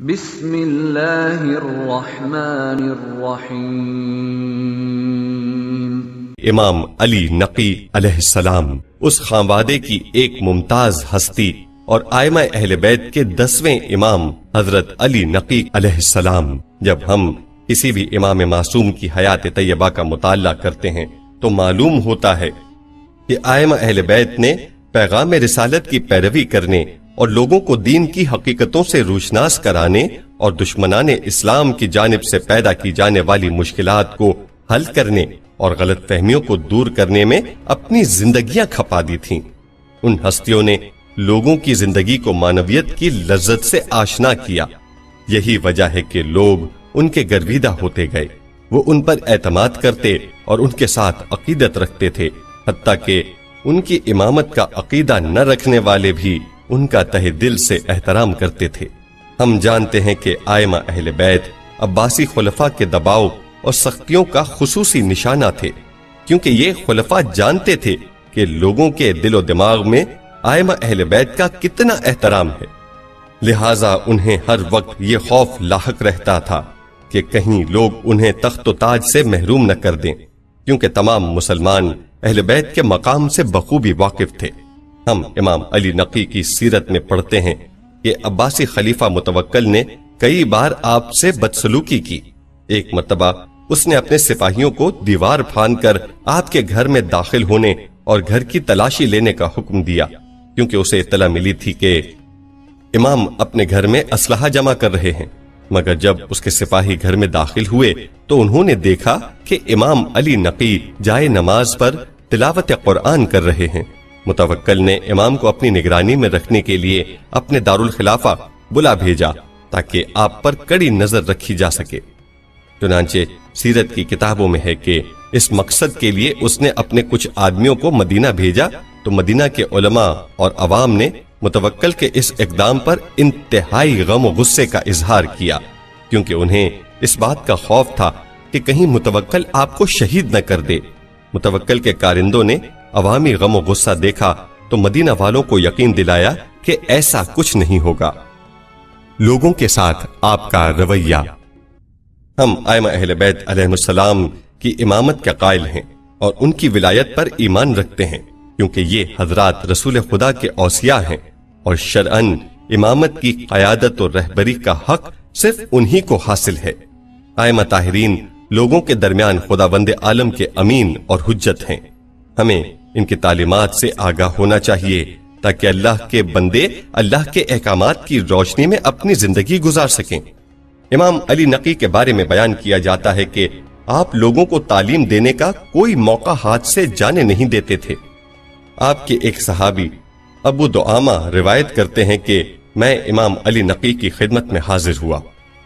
بسم اللہ الرحمن الرحیم۔ امام علی نقی علیہ السلام اس خانوادے کی ایک ممتاز ہستی اور ائمہ اہل بیت کے 10ویں امام حضرت علی نقی علیہ السلام۔ جب ہم کسی بھی امام معصوم کی حیات طیبہ کا مطالعہ کرتے ہیں تو معلوم ہوتا ہے کہ ائمہ اہل بیت نے پیغام رسالت کی پیروی کرنے اور لوگوں کو دین کی حقیقتوں سے روشناس کرانے اور دشمنان اسلام کی جانب سے پیدا کی جانے والی مشکلات کو حل کرنے اور غلط فہمیوں کو دور کرنے میں اپنی زندگیاں کھپا دی تھیں۔ ان ہستیوں نے لوگوں کی زندگی کو معنویت کی لذت سے آشنا کیا۔ یہی وجہ ہے کہ لوگ ان کے گرویدہ ہوتے گئے۔ وہ ان پر اعتماد کرتے اور ان کے ساتھ عقیدت رکھتے تھے، حتیٰ کہ ان کی امامت کا عقیدہ نہ رکھنے والے بھی ان کا تہ دل سے احترام کرتے تھے۔ ہم جانتے ہیں کہ ائمہ اہل بیت عباسی خلفاء کے دباؤ اور سختیوں کا خصوصی نشانہ تھے، کیونکہ یہ خلفاء جانتے تھے کہ لوگوں کے دل و دماغ میں ائمہ اہل بیت کا کتنا احترام ہے، لہٰذا انہیں ہر وقت یہ خوف لاحق رہتا تھا کہ کہیں لوگ انہیں تخت و تاج سے محروم نہ کر دیں، کیونکہ تمام مسلمان اہل بیت کے مقام سے بخوبی واقف تھے۔ ہم امام علی نقی کی سیرت میں پڑھتے ہیں کہ عباسی خلیفہ متوکل نے کئی بار آپ سے بدسلوکی کی۔ ایک مرتبہ اس نے اپنے سپاہیوں کو دیوار پھاند کر آپ کے گھر میں داخل ہونے اور گھر کی تلاشی لینے کا حکم دیا، کیونکہ اسے اطلاع ملی تھی کہ امام اپنے گھر میں اسلحہ جمع کر رہے ہیں۔ مگر جب اس کے سپاہی گھر میں داخل ہوئے تو انہوں نے دیکھا کہ امام علی نقی جائے نماز پر تلاوت قرآن کر رہے ہیں۔ متوکل نے امام کو اپنی نگرانی میں رکھنے کے لیے اپنے دارالخلافہ بلا بھیجا تاکہ آپ پر کڑی نظر رکھی جا سکے۔ چنانچہ سیرت کی کتابوں میں ہے کہ اس مقصد کے لیے اس نے اپنے کچھ آدمیوں کو مدینہ بھیجا تو مدینہ کے علماء اور عوام نے متوکل کے اس اقدام پر انتہائی غم و غصے کا اظہار کیا، کیونکہ انہیں اس بات کا خوف تھا کہ کہیں متوکل آپ کو شہید نہ کر دے۔ متوکل کے کارندوں نے عوامی غم و غصہ دیکھا تو مدینہ والوں کو یقین دلایا کہ ایسا کچھ نہیں ہوگا۔ لوگوں کے ساتھ آپ کا رویہ۔ ہم ائمہ اہل بیت علیہ السلام کی امامت کے قائل ہیں اور ان کی ولایت پر ایمان رکھتے ہیں، کیونکہ یہ حضرات رسول خدا کے اوصیاء ہیں اور شرعاً امامت کی قیادت اور رہبری کا حق صرف انہی کو حاصل ہے۔ ائمہ طاہرین لوگوں کے درمیان خداوند عالم کے امین اور حجت ہیں۔ ہمیں ان کی تعلیمات سے آگاہ ہونا چاہیے تاکہ اللہ کے بندے اللہ کے احکامات کی روشنی میں اپنی زندگی گزار سکیں۔ امام علی نقی کے بارے میں بیان کیا جاتا ہے کہ آپ لوگوں کو تعلیم دینے کا کوئی موقع ہاتھ سے جانے نہیں دیتے تھے۔ آپ کے ایک صحابی ابو دعامہ روایت کرتے ہیں کہ میں امام علی نقی کی خدمت میں حاضر ہوا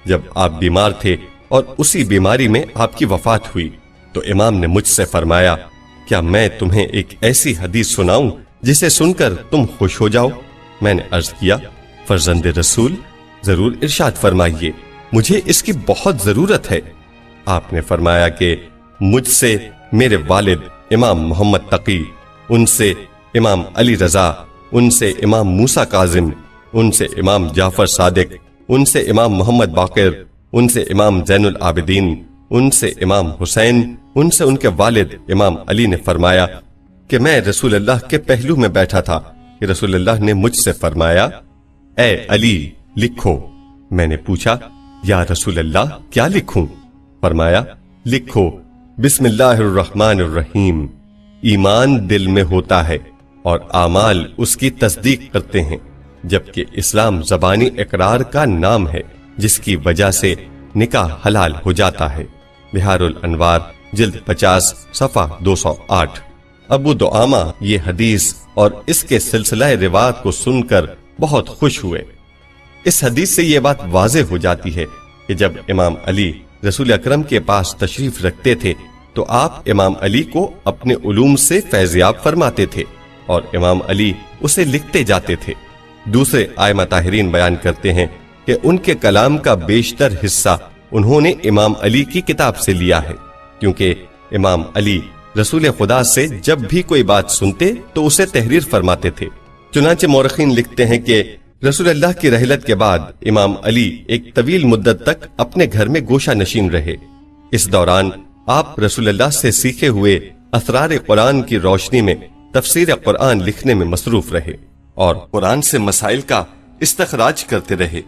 جب آپ بیمار تھے اور اسی بیماری میں آپ کی وفات ہوئی، تو امام نے مجھ سے فرمایا، کیا میں تمہیں ایک ایسی حدیث سناؤں جسے سن کر تم خوش ہو جاؤ؟ میں نے عرض کیا، فرزند رسول، ضرور ارشاد فرمائیے، مجھے اس کی بہت ضرورت ہے۔ آپ نے فرمایا کہ مجھ سے میرے والد امام محمد تقی، ان سے امام علی رضا، ان سے امام موسیٰ کاظم، ان سے امام جعفر صادق، ان سے امام محمد باقر، ان سے امام زین العابدین، ان سے امام حسین، ان سے ان کے والد امام علی نے فرمایا کہ میں رسول اللہ کے پہلو میں بیٹھا تھا کہ رسول اللہ نے مجھ سے فرمایا، اے علی لکھو۔ میں نے پوچھا، یا رسول اللہ کیا لکھوں؟ فرمایا، لکھو بسم اللہ الرحمن الرحیم۔ ایمان دل میں ہوتا ہے اور اعمال اس کی تصدیق کرتے ہیں، جبکہ اسلام زبانی اقرار کا نام ہے جس کی وجہ سے نکاح حلال ہو جاتا ہے۔ بہار الانوار جلد 50 صفحہ 208۔ ابو دعامہ یہ حدیث اور اس کے سلسلہ روایات کو سن کر بہت خوش ہوئے۔ اس حدیث سے یہ بات واضح ہو جاتی ہے کہ جب امام علی رسول اکرم کے پاس تشریف رکھتے تھے تو آپ امام علی کو اپنے علوم سے فیضیاب فرماتے تھے اور امام علی اسے لکھتے جاتے تھے۔ دوسرے ائمہ طاہرین بیان کرتے ہیں کہ ان کے کلام کا بیشتر حصہ انہوں نے امام علی کی کتاب سے لیا ہے، کیونکہ امام علی رسول خدا سے جب بھی کوئی بات سنتے تو اسے تحریر فرماتے تھے۔ چنانچہ مورخین لکھتے ہیں کہ رسول اللہ کی رحلت کے بعد امام علی ایک طویل مدت تک اپنے گھر میں گوشہ نشین رہے۔ اس دوران آپ رسول اللہ سے سیکھے ہوئے اسرار قرآن کی روشنی میں تفسیر قرآن لکھنے میں مصروف رہے اور قرآن سے مسائل کا استخراج کرتے رہے،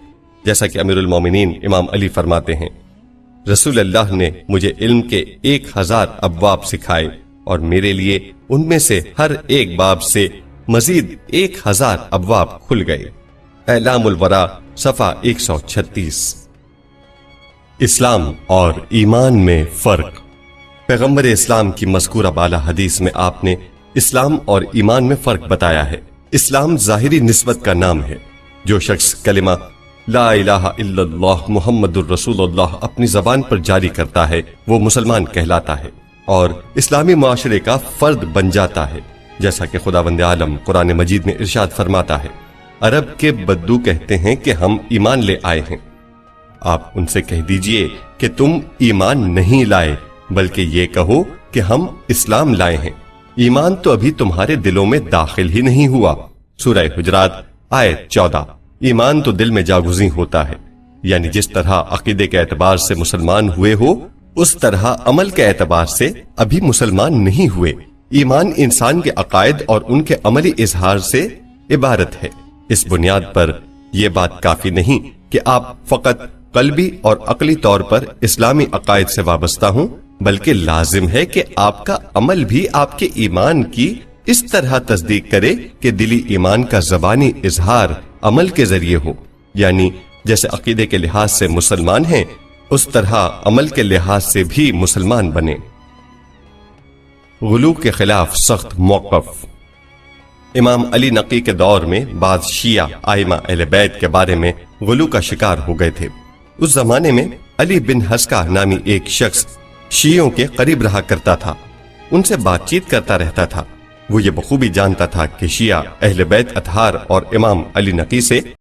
جیسا کہ امیر المومنین امام علی فرماتے ہیں، رسول اللہ نے مجھے علم کے 1000 ابواب سکھائے اور میرے لیے ان میں سے ہر ایک باب سے مزید 1000 ابواب کھل گئے۔ اعلام الورا صفحہ 136۔ اسلام اور ایمان میں فرق۔ پیغمبر اسلام کی مذکورہ بالا حدیث میں آپ نے اسلام اور ایمان میں فرق بتایا ہے۔ اسلام ظاہری نسبت کا نام ہے۔ جو شخص کلمہ لا الہ الا اللہ محمد الرسول اللہ اپنی زبان پر جاری کرتا ہے وہ مسلمان کہلاتا ہے اور اسلامی معاشرے کا فرد بن جاتا ہے، جیسا کہ خداوند عالم قرآن مجید میں ارشاد فرماتا ہے، عرب کے بدو کہتے ہیں کہ ہم ایمان لے آئے ہیں۔ آپ ان سے کہہ دیجئے کہ تم ایمان نہیں لائے بلکہ یہ کہو کہ ہم اسلام لائے ہیں، ایمان تو ابھی تمہارے دلوں میں داخل ہی نہیں ہوا۔ سورہ حجرات آیت 14۔ ایمان تو دل میں جاگزیں ہوتا ہے، یعنی جس طرح عقیدے کے اعتبار سے مسلمان ہوئے ہو اس طرح عمل کے اعتبار سے ابھی مسلمان نہیں ہوئے۔ ایمان انسان کے عقائد اور ان کے عملی اظہار سے عبارت ہے۔ اس بنیاد پر یہ بات کافی نہیں کہ آپ فقط قلبی اور عقلی طور پر اسلامی عقائد سے وابستہ ہوں، بلکہ لازم ہے کہ آپ کا عمل بھی آپ کے ایمان کی اس طرح تصدیق کرے کہ دلی ایمان کا زبانی اظہار عمل کے ذریعے ہو، یعنی جیسے عقیدے کے لحاظ سے مسلمان ہیں اس طرح عمل کے لحاظ سے بھی مسلمان بنے۔ غلو کے خلاف سخت موقف۔ امام علی نقی کے دور میں بعض شیعہ ائمہ اہل بیت کے بارے میں غلو کا شکار ہو گئے تھے۔ اس زمانے میں علی بن حسکہ نامی ایک شخص شیعوں کے قریب رہا کرتا تھا، ان سے بات چیت کرتا رہتا تھا۔ وہ یہ بخوبی جانتا تھا کہ شیعہ اہل بیت اطہار اور امام علی نقی سے